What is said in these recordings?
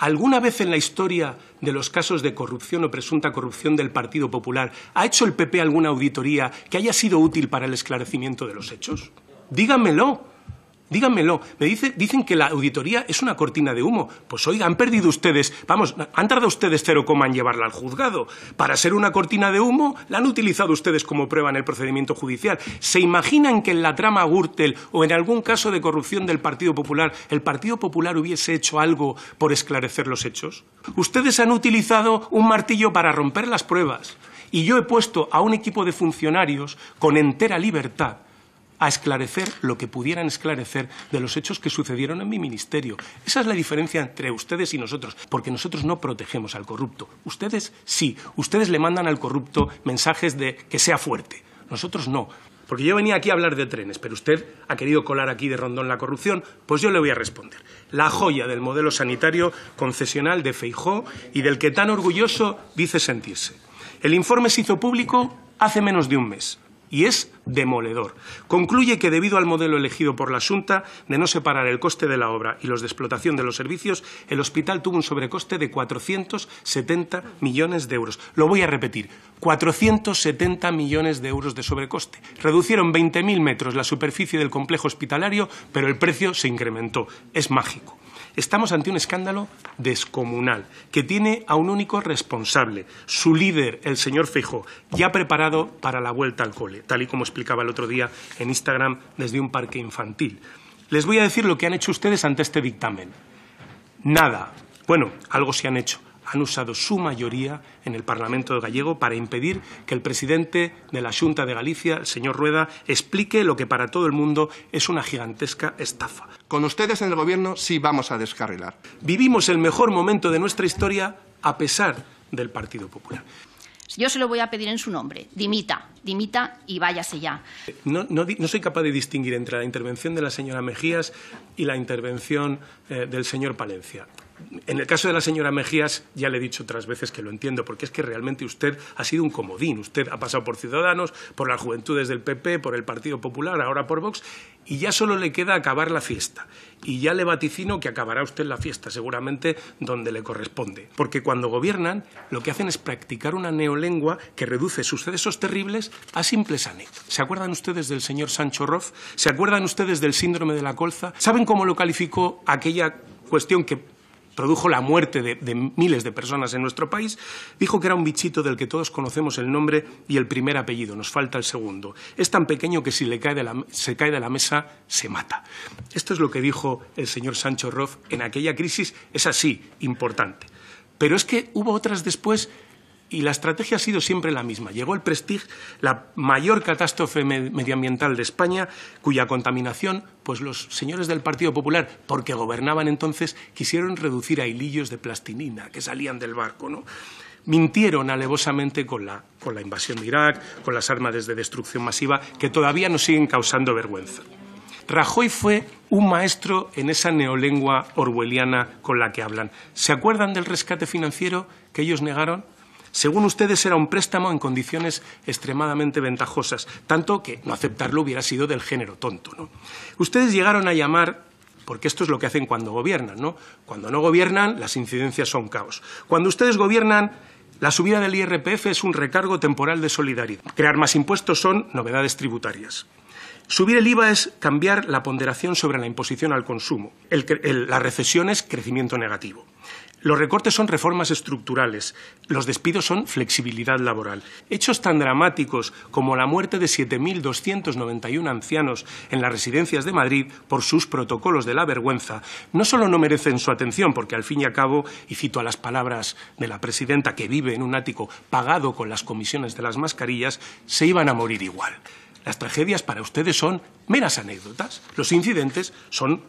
¿Alguna vez en la historia de los casos de corrupción o presunta corrupción del Partido Popular ha hecho el PP alguna auditoría que haya sido útil para el esclarecimiento de los hechos? Díganmelo. Díganmelo. Dicen que la auditoría es una cortina de humo. Pues oiga, han perdido ustedes, vamos, han tardado ustedes 0, en llevarla al juzgado. Para ser una cortina de humo, la han utilizado ustedes como prueba en el procedimiento judicial. ¿Se imaginan que en la trama Gürtel o en algún caso de corrupción del Partido Popular, el Partido Popular hubiese hecho algo por esclarecer los hechos? Ustedes han utilizado un martillo para romper las pruebas. Y yo he puesto a un equipo de funcionarios con entera libertad a esclarecer lo que pudieran esclarecer de los hechos que sucedieron en mi ministerio. Esa es la diferencia entre ustedes y nosotros, porque nosotros no protegemos al corrupto. Ustedes sí, ustedes le mandan al corrupto mensajes de que sea fuerte. Nosotros no. Porque yo venía aquí a hablar de trenes, pero usted ha querido colar aquí de rondón la corrupción, pues yo le voy a responder. La joya del modelo sanitario concesional de Feijóo y del que tan orgulloso dice sentirse. El informe se hizo público hace menos de un mes. Y es demoledor. Concluye que debido al modelo elegido por la Xunta de no separar el coste de la obra y los de explotación de los servicios, el hospital tuvo un sobrecoste de 470 millones de euros. Lo voy a repetir, 470 millones de euros de sobrecoste. Reducieron 20.000 metros la superficie del complejo hospitalario, pero el precio se incrementó. Es mágico. Estamos ante un escándalo descomunal que tiene a un único responsable, su líder, el señor Feijóo, ya preparado para la vuelta al cole, tal y como explicaba el otro día en Instagram desde un parque infantil. Les voy a decir lo que han hecho ustedes ante este dictamen. Nada. Bueno, algo se han hecho. Han usado su mayoría en el Parlamento gallego para impedir que el presidente de la Xunta de Galicia, el señor Rueda, explique lo que para todo el mundo es una gigantesca estafa. Con ustedes en el Gobierno sí vamos a descarrilar. Vivimos el mejor momento de nuestra historia a pesar del Partido Popular. Yo se lo voy a pedir en su nombre. Dimita y váyase ya. No soy capaz de distinguir entre la intervención de la señora Mejías y la intervención del señor Palencia. En el caso de la señora Mejías, ya le he dicho otras veces que lo entiendo, porque es que realmente usted ha sido un comodín. Usted ha pasado por Ciudadanos, por las Juventudes del PP, por el Partido Popular, ahora por Vox, y ya solo le queda acabar la fiesta. Y ya le vaticino que acabará usted la fiesta, seguramente donde le corresponde. Porque cuando gobiernan, lo que hacen es practicar una neolengua que reduce sucesos terribles a simples anécdotas. ¿Se acuerdan ustedes del señor Sancho Roth? ¿Se acuerdan ustedes del síndrome de la colza? ¿Saben cómo lo calificó aquella cuestión que produjo la muerte de miles de personas en nuestro país? Dijo que era un bichito del que todos conocemos el nombre y el primer apellido, nos falta el segundo. Es tan pequeño que si se cae de la mesa, se mata. Esto es lo que dijo el señor Sancho Roth en aquella crisis, es así, importante. Pero es que hubo otras después y la estrategia ha sido siempre la misma. Llegó el Prestige, la mayor catástrofe medioambiental de España, cuya contaminación, pues los señores del Partido Popular, porque gobernaban entonces, quisieron reducir a hilillos de plastilina que salían del barco, ¿no? Mintieron alevosamente con la invasión de Irak, con las armas de destrucción masiva, que todavía nos siguen causando vergüenza. Rajoy fue un maestro en esa neolengua orwelliana con la que hablan. ¿Se acuerdan del rescate financiero que ellos negaron? Según ustedes, era un préstamo en condiciones extremadamente ventajosas, tanto que no aceptarlo hubiera sido del género tonto, ¿no? Ustedes llegaron a llamar, porque esto es lo que hacen cuando gobiernan, ¿no? Cuando no gobiernan, las incidencias son caos. Cuando ustedes gobiernan, la subida del IRPF es un recargo temporal de solidaridad. Crear más impuestos son novedades tributarias. Subir el IVA es cambiar la ponderación sobre la imposición al consumo. La recesión es crecimiento negativo. Los recortes son reformas estructurales, los despidos son flexibilidad laboral. Hechos tan dramáticos como la muerte de 7.291 ancianos en las residencias de Madrid por sus protocolos de la vergüenza no solo no merecen su atención, porque al fin y al cabo, y cito a las palabras de la presidenta que vive en un ático pagado con las comisiones de las mascarillas, se iban a morir igual. Las tragedias para ustedes son meras anécdotas, los incidentes son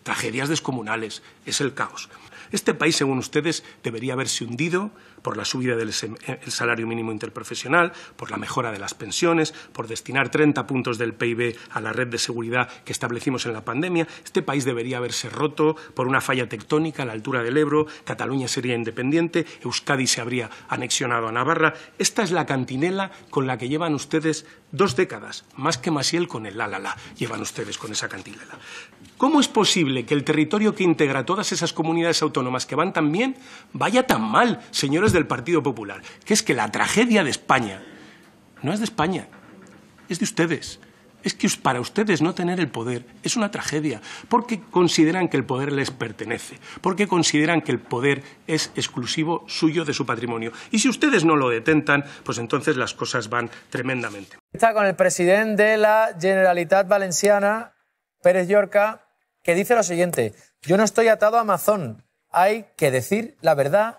tragedias descomunales, es el caos. Este país, según ustedes, debería haberse hundido por la subida del salario mínimo interprofesional, por la mejora de las pensiones, por destinar 30 puntos del PIB a la red de seguridad que establecimos en la pandemia. Este país debería haberse roto por una falla tectónica a la altura del Ebro. Cataluña sería independiente, Euskadi se habría anexionado a Navarra. Esta es la cantinela con la que llevan ustedes 2 décadas, más que Maciel con el la, llevan ustedes con esa cantinela. ¿Cómo es posible que el territorio que integra todas esas comunidades autónomas autónomas que van tan bien, vaya tan mal, señores del Partido Popular, que es que la tragedia de España no es de España, es de ustedes. Es que para ustedes no tener el poder es una tragedia, porque consideran que el poder les pertenece, porque consideran que el poder es exclusivo suyo de su patrimonio. Y si ustedes no lo detentan, pues entonces las cosas van tremendamente. Está con el presidente de la Generalitat Valenciana, Pérez Llorca, que dice lo siguiente: yo no estoy atado a Amazon, hay que decir la verdad.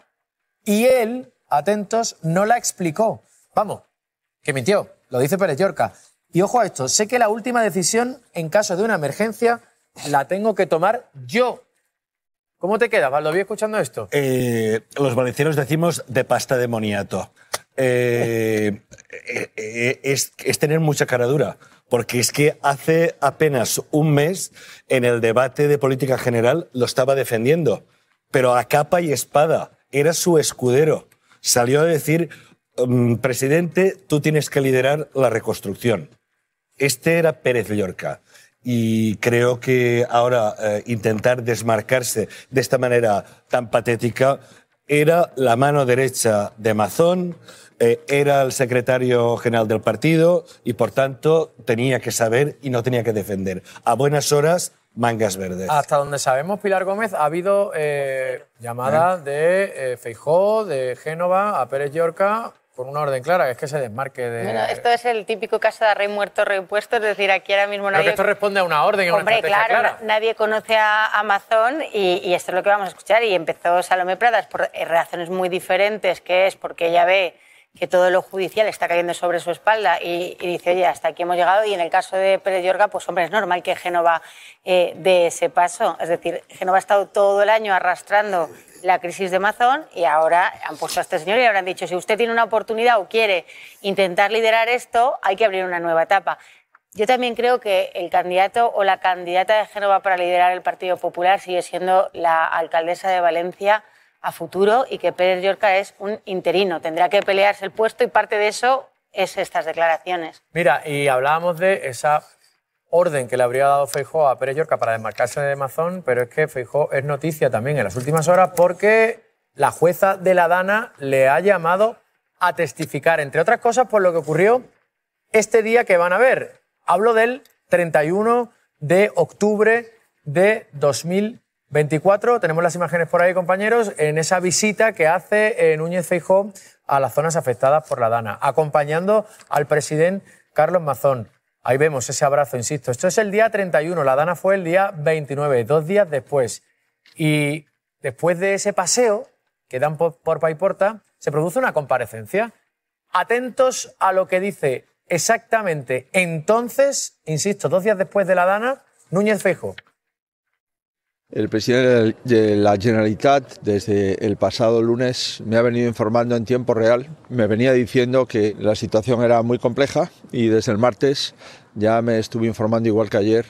Y él, atentos, no la explicó. Vamos, que mintió, lo dice Pérez Llorca. Y ojo a esto, sé que la última decisión en caso de una emergencia la tengo que tomar yo. ¿Cómo te queda, Baldoví, escuchando esto? Los valencianos decimos de pasta de moniato. Es tener mucha cara dura, porque es que hace apenas un mes en el debate de política general lo estaba defendiendo, pero a capa y espada, era su escudero. Salió a decir, presidente, tú tienes que liderar la reconstrucción. Este era Pérez Llorca. Y creo que ahora intentar desmarcarse de esta manera tan patética, era la mano derecha de Mazón, era el secretario general del partido y, por tanto, tenía que saber y no tenía que defender. A buenas horas, mangas verdes. Hasta donde sabemos, Pilar Gómez, ha habido llamadas de Feijóo, de Génova, a Pérez Llorca, con una orden clara, que es que se desmarque de... Bueno, esto es el típico caso de rey muerto, rey puesto, es decir, aquí ahora mismo nadie... Creo que esto responde a una orden y a una estrategia clara. Nadie conoce a Amazon y esto es lo que vamos a escuchar. Y empezó Salomé Pradas por razones muy diferentes, que es porque ella ve que todo lo judicial está cayendo sobre su espalda y dice, oye, hasta aquí hemos llegado. Y en el caso de Pérez Llorca, pues hombre, es normal que Génova dé ese paso. Es decir, Génova ha estado todo el año arrastrando la crisis de Amazon y ahora han puesto a este señor y habrán dicho, si usted tiene una oportunidad o quiere intentar liderar esto, hay que abrir una nueva etapa. Yo también creo que el candidato o la candidata de Génova para liderar el Partido Popular sigue siendo la alcaldesa de Valencia a futuro y que Pérez Llorca es un interino. Tendrá que pelearse el puesto y parte de eso es estas declaraciones. Mira, y hablábamos de esa orden que le habría dado Feijóo a Pérez Llorca para desmarcarse de Mazón, pero es que Feijóo es noticia también en las últimas horas porque la jueza de la Dana le ha llamado a testificar, entre otras cosas, por lo que ocurrió este día que van a ver. Hablo del 31 de octubre de 2024. Tenemos las imágenes por ahí, compañeros, en esa visita que hace Núñez Feijóo a las zonas afectadas por la Dana, acompañando al presidente Carlos Mazón. Ahí vemos ese abrazo, insisto. Esto es el día 31, la Dana fue el día 29, 2 días después. Y después de ese paseo que dan por Paiporta, se produce una comparecencia. Atentos a lo que dice exactamente entonces, insisto, 2 días después de la Dana, Núñez Feijóo. El presidente de la Generalitat desde el pasado lunes me ha venido informando en tiempo real. Me venía diciendo que la situación era muy compleja y desde el martes ya me estuve informando, igual que ayer,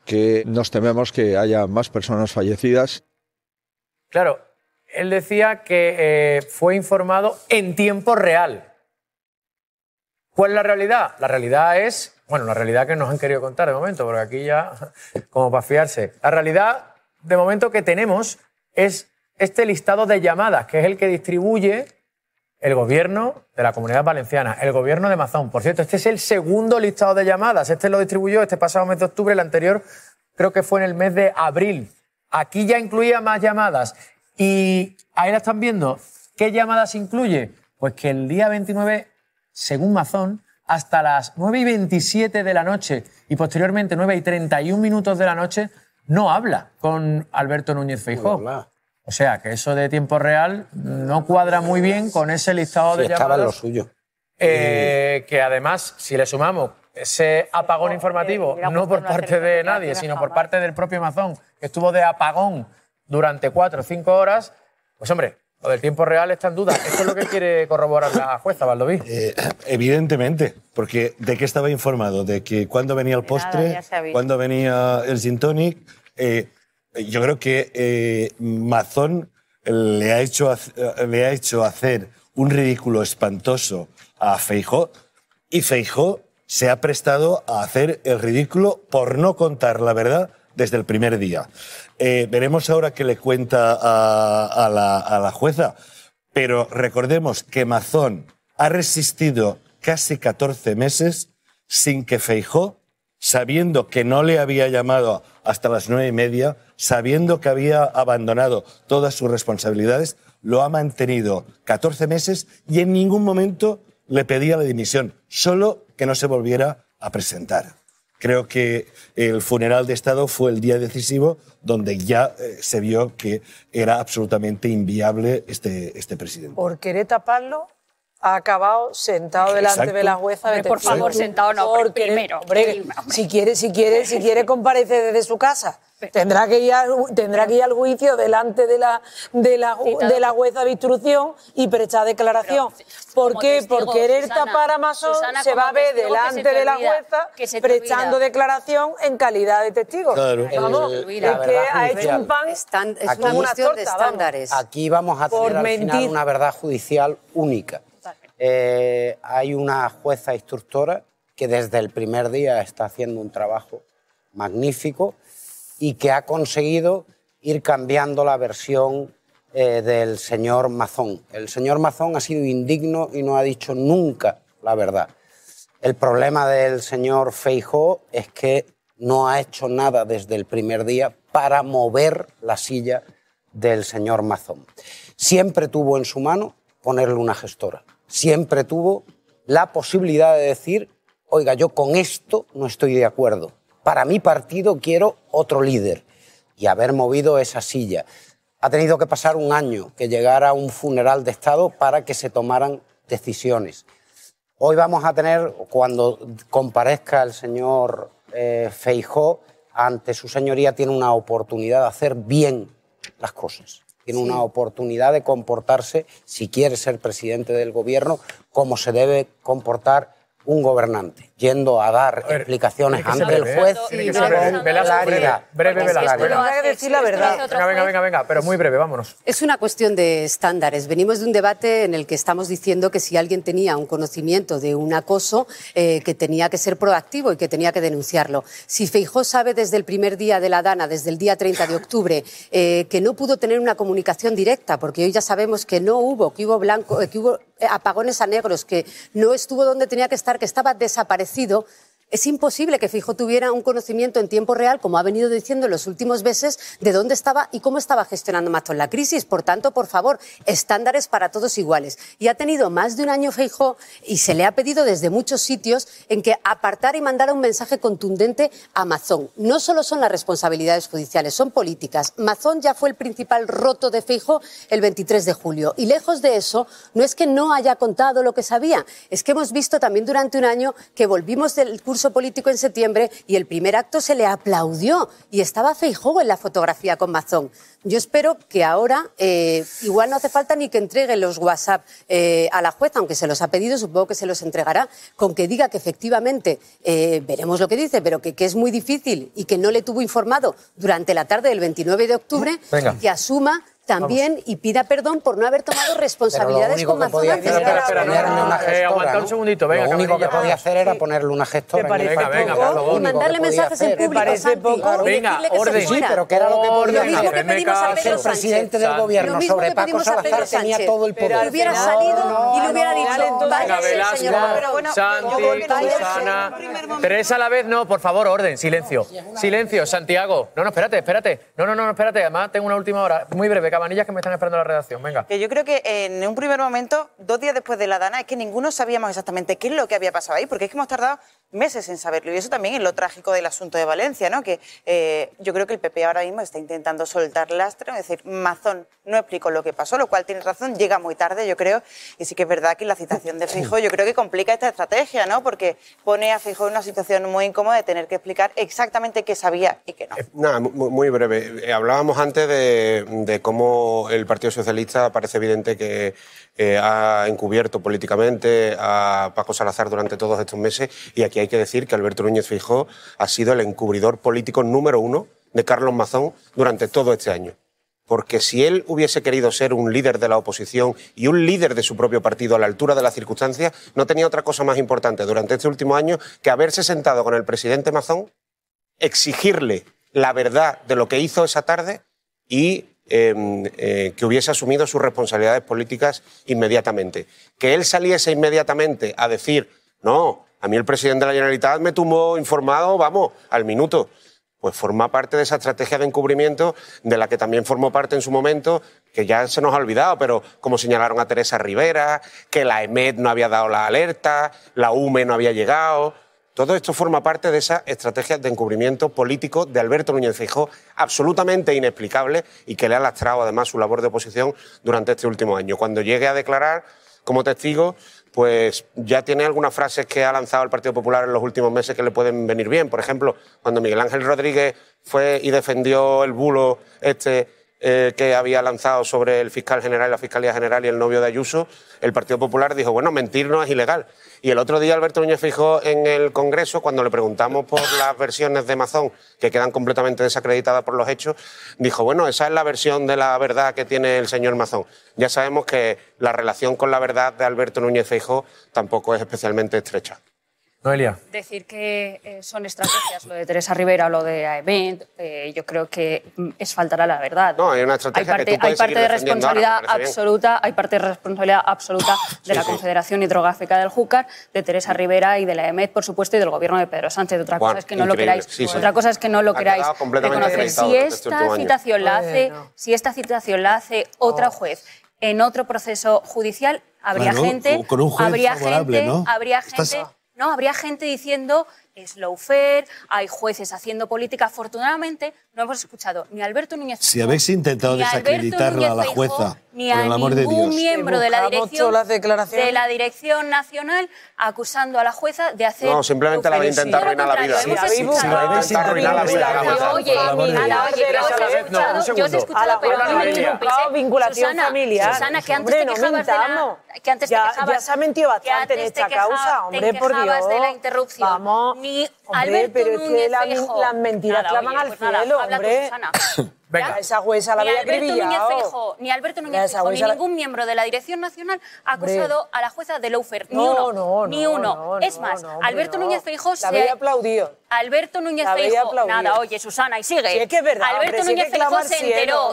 que nos tememos que haya más personas fallecidas. Claro, él decía que fue informado en tiempo real. ¿Cuál es la realidad? La realidad es, bueno, la realidad que nos han querido contar de momento, porque aquí ya, como para fiarse. La realidad de momento que tenemos es este listado de llamadas, que es el que distribuye el gobierno de la Comunidad Valenciana, el gobierno de Mazón. Por cierto, este es el segundo listado de llamadas. Este lo distribuyó este pasado mes de octubre, el anterior creo que fue en el mes de abril. Aquí ya incluía más llamadas. Y ahí la están viendo. ¿Qué llamadas incluye? Pues que el día 29, según Mazón, hasta las 9:27 de la noche y posteriormente 9:31 de la noche, no habla con Alberto Núñez Feijóo. O sea, que eso de tiempo real no cuadra muy bien con ese listado de llamadas. Estaba lo suyo. Que además, si le sumamos ese apagón informativo, no por parte de nadie, sino por parte del propio Mazón, que estuvo de apagón durante 4 o 5 horas, pues hombre, lo del tiempo real está en duda. Esto es lo que quiere corroborar la jueza, Baldoví. Evidentemente, porque ¿de qué estaba informado? De que cuando venía el postre, cuando venía el gin tonic. Yo creo que Mazón le ha hecho hacer un ridículo espantoso a Feijóo y Feijóo se ha prestado a hacer el ridículo por no contar la verdad desde el primer día. Veremos ahora qué le cuenta a la jueza, pero recordemos que Mazón ha resistido casi 14 meses sin que Feijóo, sabiendo que no le había llamado hasta las 9:30, sabiendo que había abandonado todas sus responsabilidades, lo ha mantenido 14 meses y en ningún momento le pedía la dimisión, solo que no se volviera a presentar. Creo que el funeral de Estado fue el día decisivo donde ya se vio que era absolutamente inviable este presidente. Por querer taparlo, ha acabado sentado delante de la jueza. Por favor, sentado no, primero. Hombre, si quiere comparecer desde su casa, tendrá que ir al juicio delante de la jueza de instrucción y prestar declaración. ¿Por qué? Por querer tapar a Mazón se va a ver delante de la jueza prestando declaración en calidad de testigo. Claro. Vamos, es que ha hecho un pan, es una cuestión de estándares. Aquí vamos a tener al final una verdad judicial única. Hay una jueza instructora que desde el primer día está haciendo un trabajo magnífico y que ha conseguido ir cambiando la versión del señor Mazón. El señor Mazón ha sido indigno y no ha dicho nunca la verdad. El problema del señor Feijóo es que no ha hecho nada desde el primer día para mover la silla del señor Mazón. Siempre tuvo en su mano ponerle una gestora. Siempre tuvo la posibilidad de decir, oiga, yo con esto no estoy de acuerdo. Para mi partido quiero otro líder. Y haber movido esa silla. Ha tenido que pasar un año que llegara un funeral de Estado para que se tomaran decisiones. Hoy vamos a tener, cuando comparezca el señor Feijóo, ante su señoría tiene una oportunidad de hacer bien las cosas. Tiene una oportunidad de comportarse, si quiere ser presidente del gobierno, como se debe comportar un gobernante, yendo a dar explicaciones ante el juez con claridad. Breve, Velasco. Hay que decir la verdad. Venga, pero muy breve, vámonos. Es una cuestión de estándares. Venimos de un debate en el que estamos diciendo que si alguien tenía un conocimiento de un acoso, que tenía que ser proactivo y que tenía que denunciarlo. Si Feijóo sabe desde el primer día de la Dana, desde el día 30 de octubre, que no pudo tener una comunicación directa, porque hoy ya sabemos que no hubo, que hubo apagones a negros, que no estuvo donde tenía que estar, que estaba desaparecido, es imposible que Feijóo tuviera un conocimiento en tiempo real, como ha venido diciendo en los últimos meses, de dónde estaba y cómo estaba gestionando Mazón la crisis. Por tanto, por favor, estándares para todos iguales. Y ha tenido más de un año Feijóo y se le ha pedido desde muchos sitios en que apartara y mandara un mensaje contundente a Mazón. No solo son las responsabilidades judiciales, son políticas. Mazón ya fue el principal roto de Feijóo el 23 de julio. Y lejos de eso, no es que no haya contado lo que sabía, es que hemos visto también durante un año que volvimos del curso político en septiembre y el primer acto se le aplaudió y estaba Feijóo en la fotografía con Mazón. Yo espero que ahora igual no hace falta ni que entregue los WhatsApp a la jueza, aunque se los ha pedido, supongo que se los entregará, con que diga que efectivamente, veremos lo que dice, pero que es muy difícil y que no le tuvo informado durante la tarde del 29 de octubre, que asuma también y pida perdón por no haber tomado responsabilidades con Mazón. Aguanta un segundito, venga. Lo único que podía hacer era ponerle una gestora. Venga, y mandarle mensajes en público, Santi. Venga, orden. Sí, pero que era lo que podía hacer. Lo mismo que pedimos a Pedro El presidente del gobierno sobre Paco Salazar tenía todo el poder. Hubiera salido y le hubiera dicho, Venga, Velasco, Santi, Susana, tres a la vez, no, por favor, orden, silencio. Silencio, Santiago. No, espérate. No, espérate, además tengo una última hora. Muy breve, cabanillas que me están esperando en la redacción, venga. Que yo creo que en un primer momento, 2 días después de la Dana, es que ninguno sabíamos exactamente qué es lo que había pasado ahí, porque es que hemos tardado meses en saberlo. Y eso también es lo trágico del asunto de Valencia, ¿no? Que yo creo que el PP ahora mismo está intentando soltar lastre, es decir, Mazón no explicó lo que pasó, lo cual tiene razón, llega muy tarde, yo creo, y sí que es verdad que la citación de Feijóo yo creo que complica esta estrategia, ¿no? Porque pone a Feijóo en una situación muy incómoda de tener que explicar exactamente qué sabía y qué no. Nada, muy breve. Hablábamos antes de cómo el Partido Socialista parece evidente que ha encubierto políticamente a Paco Salazar durante todos estos meses, y aquí hay que decir que Alberto Núñez Feijóo ha sido el encubridor político número 1 de Carlos Mazón durante todo este año. Porque si él hubiese querido ser un líder de la oposición y un líder de su propio partido a la altura de las circunstancias, no tenía otra cosa más importante durante este último año que haberse sentado con el presidente Mazón, exigirle la verdad de lo que hizo esa tarde y que hubiese asumido sus responsabilidades políticas inmediatamente. Que él saliese inmediatamente a decir, no, a mí el presidente de la Generalitat me tuvo informado, vamos, al minuto. Pues forma parte de esa estrategia de encubrimiento de la que también formó parte en su momento, que ya se nos ha olvidado, pero como señalaron a Teresa Rivera, que la EMET no había dado la alerta, la UME no había llegado. Todo esto forma parte de esa estrategia de encubrimiento político de Alberto Núñez Feijóo, absolutamente inexplicable y que le ha lastrado además su labor de oposición durante este último año. Cuando llegue a declarar como testigo, pues ya tiene algunas frases que ha lanzado el Partido Popular en los últimos meses que le pueden venir bien. Por ejemplo, cuando Miguel Ángel Rodríguez fue y defendió el bulo que había lanzado sobre el fiscal general, la Fiscalía General y el novio de Ayuso, el Partido Popular dijo, bueno, mentir no es ilegal. Y el otro día Alberto Núñez Feijóo en el Congreso, cuando le preguntamos por las versiones de Mazón, que quedan completamente desacreditadas por los hechos, dijo, bueno, esa es la versión de la verdad que tiene el señor Mazón. Ya sabemos que la relación con la verdad de Alberto Núñez Feijóo tampoco es especialmente estrecha. Noelia. Decir que son estrategias, lo de Teresa Rivera o lo de AEMET, yo creo que es faltar a la verdad. No, hay una estrategia que tú puedes hay parte de responsabilidad ahora, absoluta, hay parte de responsabilidad absoluta de la Confederación Hidrográfica del Júcar, de Teresa Rivera y de la AEMET, por supuesto, y del gobierno de Pedro Sánchez. Otra cosa es que no lo queráis. Otra cosa es que no lo queráis reconocer. Si esta citación la hace otra juez en otro proceso judicial, habría gente, con un juez favorable, ¿no? Habría gente diciendo es lawfare, hay jueces haciendo política. Afortunadamente, no hemos escuchado ni a Alberto Núñez Feijóo, si habéis intentado desacreditarla a la jueza, ni a ningún miembro de la Dirección Nacional acusando a la jueza de hacer... No, simplemente la habéis intentado arruinar la vida. Yo os he escuchado, pero no me interrumpís. Vinculación familiar. Susana, que antes te quejabas de la... Ya se ha mentido bastante en esta causa, hombre, por Dios. De la interrupción. Vamos, ni hombre, Alberto pero es que Feijóo. las mentiras claman al cielo, hombre. Venga. Esa jueza la había acribillado. Ni Alberto Núñez Feijóo, ni ningún miembro de la Dirección Nacional ha acusado a la jueza de lawfare. Ni uno. Es más, Alberto Núñez Feijóo la había aplaudido. Alberto Núñez Feijóo. Nada, oye, Susana, y sigue. Sí, es que es verdad, Alberto Núñez Feijóo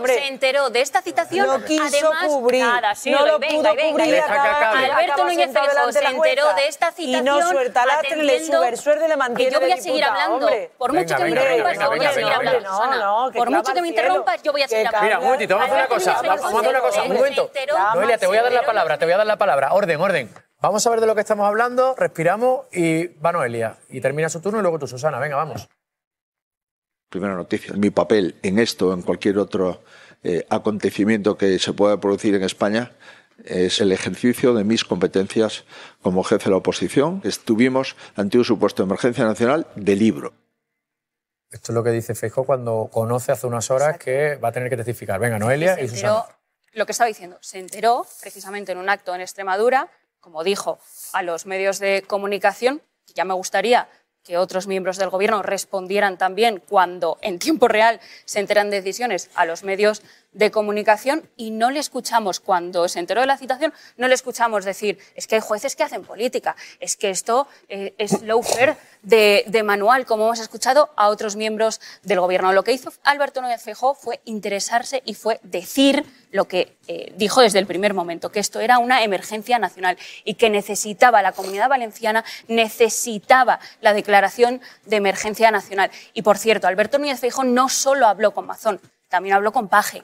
se enteró de esta citación. No quiso cubrir. Nada, sí, no lo pudo cubrir. Alberto Núñez Feijóo se enteró de esta citación. Y no suelta la le sube el sueldo y le mantiene. Que yo voy a seguir hablando. Por mucho que me interrumpas, yo voy a seguir hablando. Por mucho que me interrumpas, yo voy a seguir hablando. Mira, un momentito, vamos a hacer una cosa. Un momento. Noelia, te voy a dar la palabra. Orden. Vamos a ver de lo que estamos hablando, respiramos y va Noelia. Y termina su turno y luego tú, Susana. Venga, vamos. Primera noticia. Mi papel en esto, en cualquier otro acontecimiento que se pueda producir en España, es el ejercicio de mis competencias como jefe de la oposición. Estuvimos ante un supuesto de emergencia nacional de libro. Esto es lo que dice Feijóo cuando conoce hace unas horas que va a tener que testificar. Venga, Noelia y Susana. Lo que estaba diciendo, se enteró precisamente en un acto en Extremadura, como dijo a los medios de comunicación, que ya me gustaría que otros miembros del Gobierno respondieran también cuando en tiempo real se enteran de decisiones a los medios de comunicación, y no le escuchamos, cuando se enteró de la citación, no le escuchamos decir es que hay jueces que hacen política, es que esto es lawfare de manual, como hemos escuchado a otros miembros del Gobierno. Lo que hizo Alberto Núñez Feijóo fue interesarse y fue decir lo que dijo desde el primer momento, que esto era una emergencia nacional y que necesitaba la Comunidad Valenciana, necesitaba la declaración de emergencia nacional. Y, por cierto, Alberto Núñez Feijóo no solo habló con Mazón, también habló con Paje,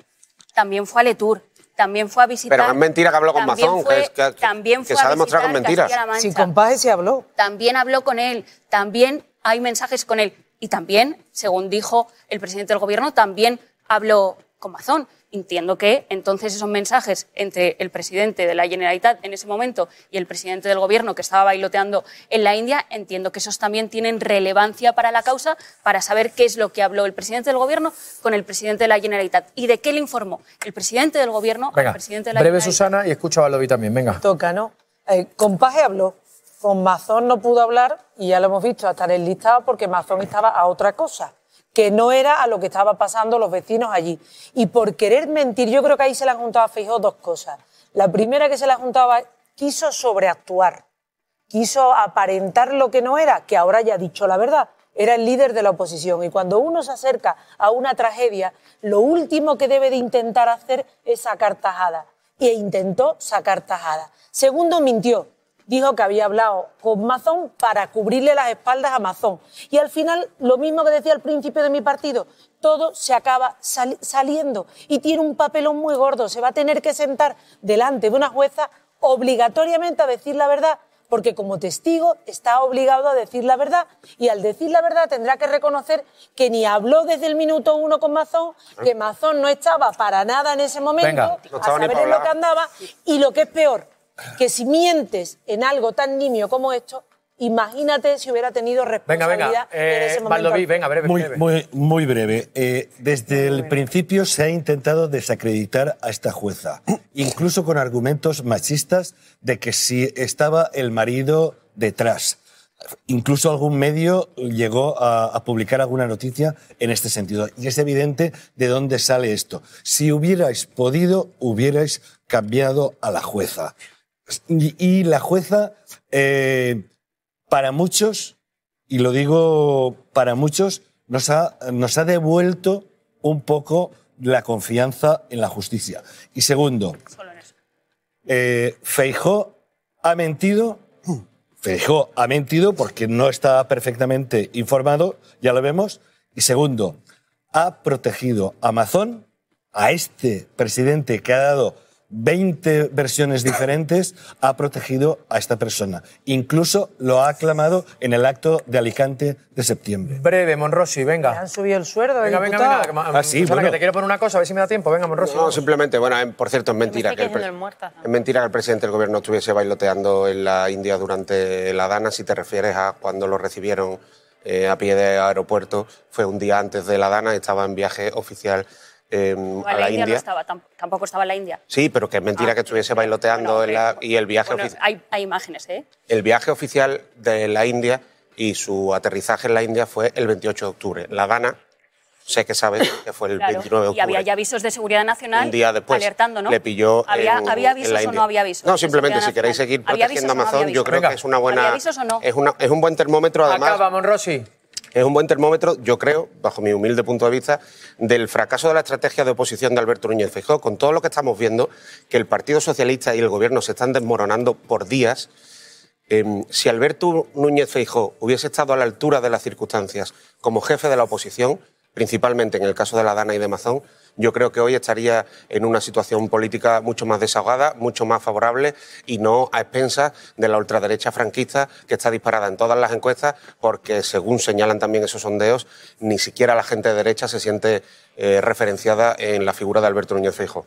también fue a Letur, también fue a visitar... Pero no es mentira que habló con Mazón, que se ha demostrado con mentiras. Si con Paje se habló. También habló con él, también hay mensajes con él. Y también, según dijo el presidente del Gobierno, también habló con Mazón. Entiendo que entonces esos mensajes entre el presidente de la Generalitat en ese momento y el presidente del Gobierno que estaba bailoteando en la India, entiendo que esos también tienen relevancia para la causa, para saber qué es lo que habló el presidente del Gobierno con el presidente de la Generalitat y de qué le informó el presidente del Gobierno al presidente de la breve Generalitat. Susana, y escucha a Baldoví también, venga. Toca, ¿no? Con Paje habló, con Mazón no pudo hablar y ya lo hemos visto hasta en el listado porque Mazón estaba a otra cosa, que no era a lo que estaba pasando los vecinos allí. Y por querer mentir, yo creo que ahí se le han juntado a Feijóo dos cosas. La primera que se le ha juntado, quiso sobreactuar, quiso aparentar lo que no era, que ahora ya ha dicho la verdad. era el líder de la oposición. Y cuando uno se acerca a una tragedia, lo último que debe de intentar hacer es sacar tajada. E intentó sacar tajada. Segundo, mintió. Dijo que había hablado con Mazón para cubrirle las espaldas a Mazón. Y al final, lo mismo que decía al principio de mi partido, todo se acaba saliendo. Y tiene un papelón muy gordo. Se va a tener que sentar delante de una jueza obligatoriamente a decir la verdad, porque como testigo está obligado a decir la verdad, y al decir la verdad tendrá que reconocer que ni habló desde el minuto 1 con Mazón, que Mazón no estaba para nada en ese momento, No a estaba ni saber para en lo hablar. que andaba, y lo que es peor, que si mientes en algo tan nimio como esto, imagínate si hubiera tenido responsabilidad en ese momento. Baldoví, venga, breve. Muy breve. Desde el principio se ha intentado desacreditar a esta jueza, incluso con argumentos machistas de que si estaba el marido detrás. Incluso algún medio llegó a publicar alguna noticia en este sentido. Y es evidente de dónde sale esto. Si hubierais podido, hubierais cambiado a la jueza. Y la jueza, para muchos, y lo digo para muchos, nos ha devuelto un poco la confianza en la justicia. Y segundo, Feijóo ha mentido. Feijóo ha mentido porque no está perfectamente informado, ya lo vemos. Y segundo, ha protegido a Mazón, a este presidente que ha dado 20 versiones diferentes, ha protegido a esta persona. Incluso lo ha aclamado en el acto de Alicante de septiembre. Breve, Monrossi, venga. Le han subido el sueldo, Venga, venga, diputado. Susana, que te quiero poner una cosa, a ver si me da tiempo. Venga, Monrossi. No, simplemente, bueno, por cierto, es mentira, que el presidente del gobierno estuviese bailoteando en la India durante la Dana. Si te refieres a cuando lo recibieron a pie de aeropuerto, fue un día antes de la Dana, estaba en viaje oficial a la India. No estaba, tampoco estaba en la India. Sí, pero que es mentira que estuviese bailoteando y el viaje oficial. Hay imágenes, ¿eh? El viaje oficial de la India y su aterrizaje en la India fue el 28 de octubre. La Dana, sé que sabes que fue el 29 de octubre. Y había ya avisos de seguridad nacional un día después, alertando, ¿no? le pilló ¿Había en avisos la o India. no había avisos? No, simplemente si queréis seguir protegiendo a Amazon, yo creo que es una buena... ¿Había avisos o no? Es un buen termómetro, además... Acaba, Monrossi. Es un buen termómetro, yo creo, bajo mi humilde punto de vista, del fracaso de la estrategia de oposición de Alberto Núñez Feijóo. Con todo lo que estamos viendo, que el Partido Socialista y el Gobierno se están desmoronando por días. Si Alberto Núñez Feijóo hubiese estado a la altura de las circunstancias como jefe de la oposición, principalmente en el caso de la Dana y de Mazón, yo creo que hoy estaría en una situación política mucho más desahogada, mucho más favorable y no a expensas de la ultraderecha franquista que está disparada en todas las encuestas porque, según señalan también esos sondeos, ni siquiera la gente de derecha se siente referenciada en la figura de Alberto Núñez Feijóo.